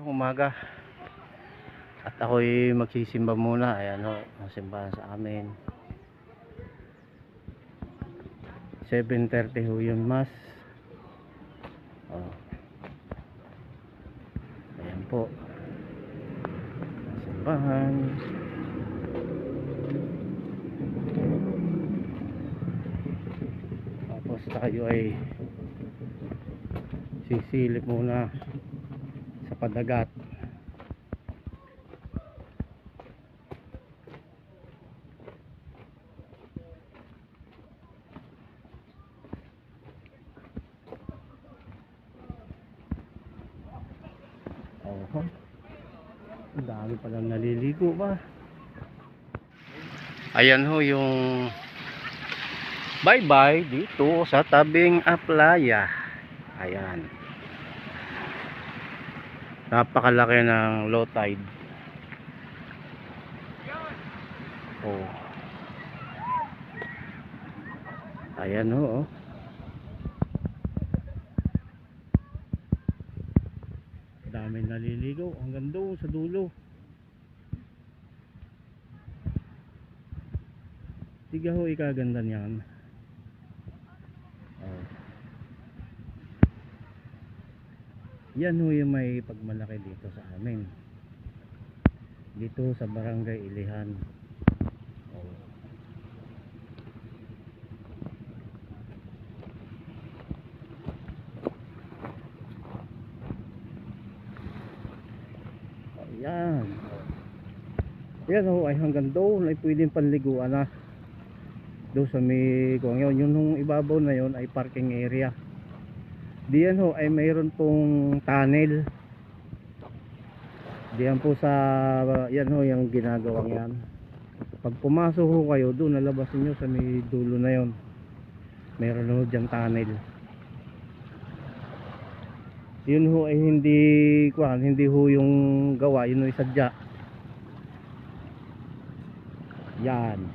Umaga at ako'y magsisimba muna. Ayan o, ang simbahan sa amin 7:30 ho yung mas. Ayan po ang simbahan. Tapos tayo ay sisilip muna sa padagat. Ang dami palang naliligo ba. Ayan ho yung bye bye dito sa tabing playa. Ayan, napakalaki ng low tide. Ayan ho. Dami naliligo hanggang doon sa dulo. Tiga ho, ikaganda niyan. Yan ho yung may pagmalaki dito sa amin, dito sa Barangay Ilihan. Ayan. Yan ho ay hanggang doon ay pwedeng panliguan na. Doon sa may kung yun yung ibabaw na yun ay parking area. Diyan ho ay mayroon pong tunnel. Diyan po sa yan ho yung ginagawang yan. Pag pumasok ho kayo doon, nalabasin nyo sa may dulo na yon, mayroon ho dyan tunnel. Yun ho ay hindi ho yung gawa, yun ho isadya. Yan.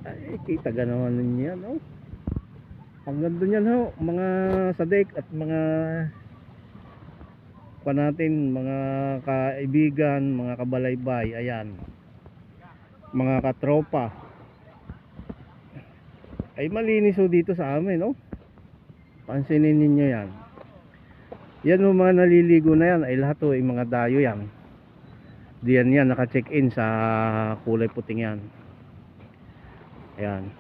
Ay, kita ganawan ninyo yan, oh. Hanggang doon yan ho, mga sadek at mga natin, mga kaibigan, mga kabalaybay, ayan, mga katropa. Ay malinis ho dito sa amin, oh. Pansinin ninyo yan. Yan ho, mga naliligo na yan ay lahat ho ay mga dayo yan. Diyan yan naka-check in sa kulay puting yan. Ayan.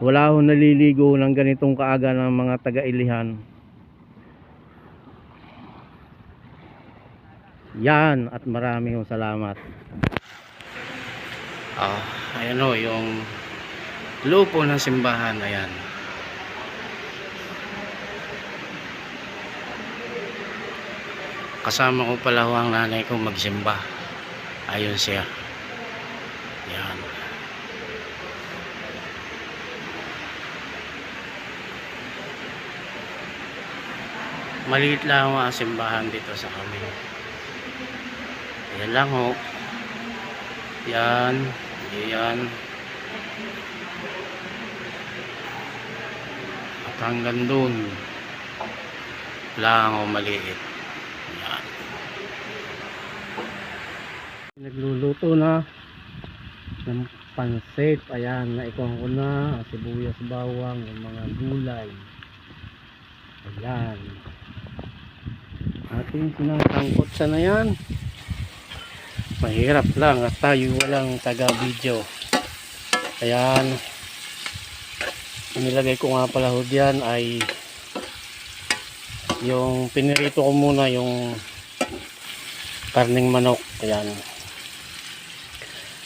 Wala ho naliligo ng ganitong kaaga ng mga taga-Ilihan. Yan, at maraming salamat. Ayan ho yung lupo ng simbahan. Ayan. Kasama ko pala ho ang nanay ko magsimba. Ayun siya. Yan. Maliit lang ang simbahan dito sa amin. Ayan lang ho. Yan. Yan. At hanggang doon lang o maliit. Yan. Nagluluto na ng pansit. Ayan, naikuhan ko na sibuyas, bawang, yung mga gulay. Ayan, ating sinasangkot sa na yan. Mahirap lang at tayo walang taga video. Ayan, inilagay ko nga pala ho diyan ay yung pinirito ko muna yung karning manok. Ayan,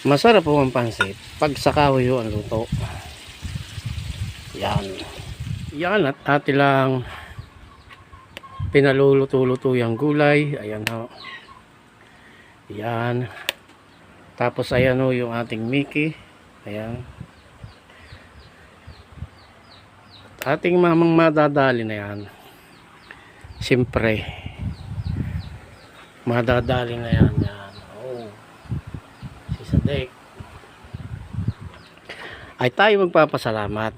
masarap po ang pansit pag sa kahoy ang luto. Yan. Yan, at ati lang pinaluluto-luto yung gulay. Ayan ho. Yan. Tapos ayan ho yung ating Mickey. Ayan. At ating mamang madadali na yan. Siyempre madadali na yan. Yan. Oh. Si Sadek. Ay tayo magpapasalamat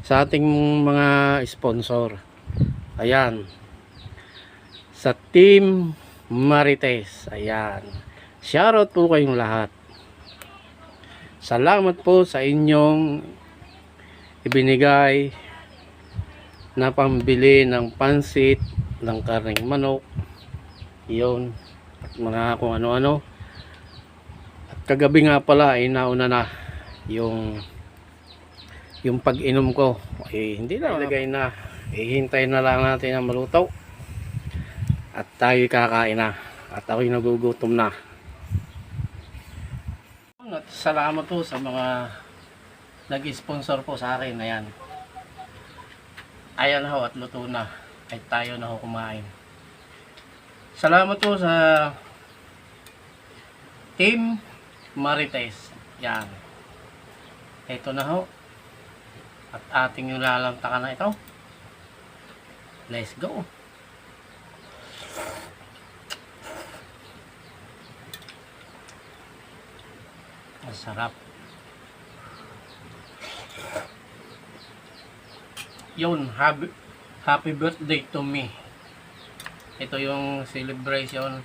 sa ating mga sponsor. Ayan, sa Team Marites. Ayan. Shoutout po kayong lahat. Salamat po sa inyong ibinigay na pambili ng pansit, ng karneng manok, yun, at mga kung ano-ano. At kagabi nga pala ay nauna na yung pag-inom ko. Hindi na ilagay na, hihintay na lang natin na maluto at tayo kakain na, at ako'y nagugutom na. At salamat po sa mga nag-sponsor po sa akin. Ayan ho, at luto na, ay tayo na ho kumain. Salamat po sa Team Marites. Yan, ito na ho, at ating nilalantakan na ito. Let's go. Masarap. Yun, happy birthday to me. Ito yung celebration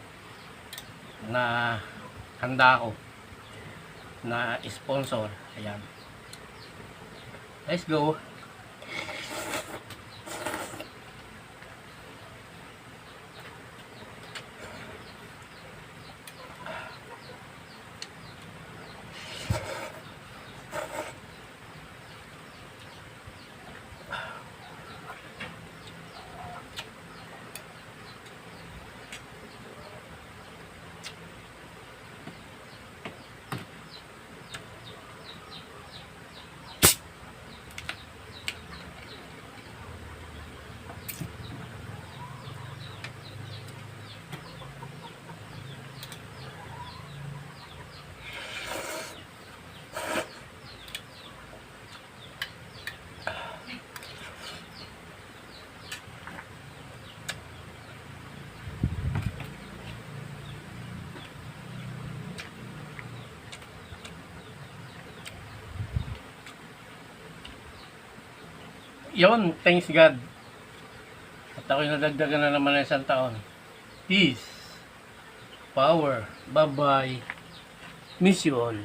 na handa ko na sponsor. Ayan. Let's go. Yun, thanks God. At ako'y nadagdagan na naman ng isang taon. Peace. Power. Bye-bye. Miss you all.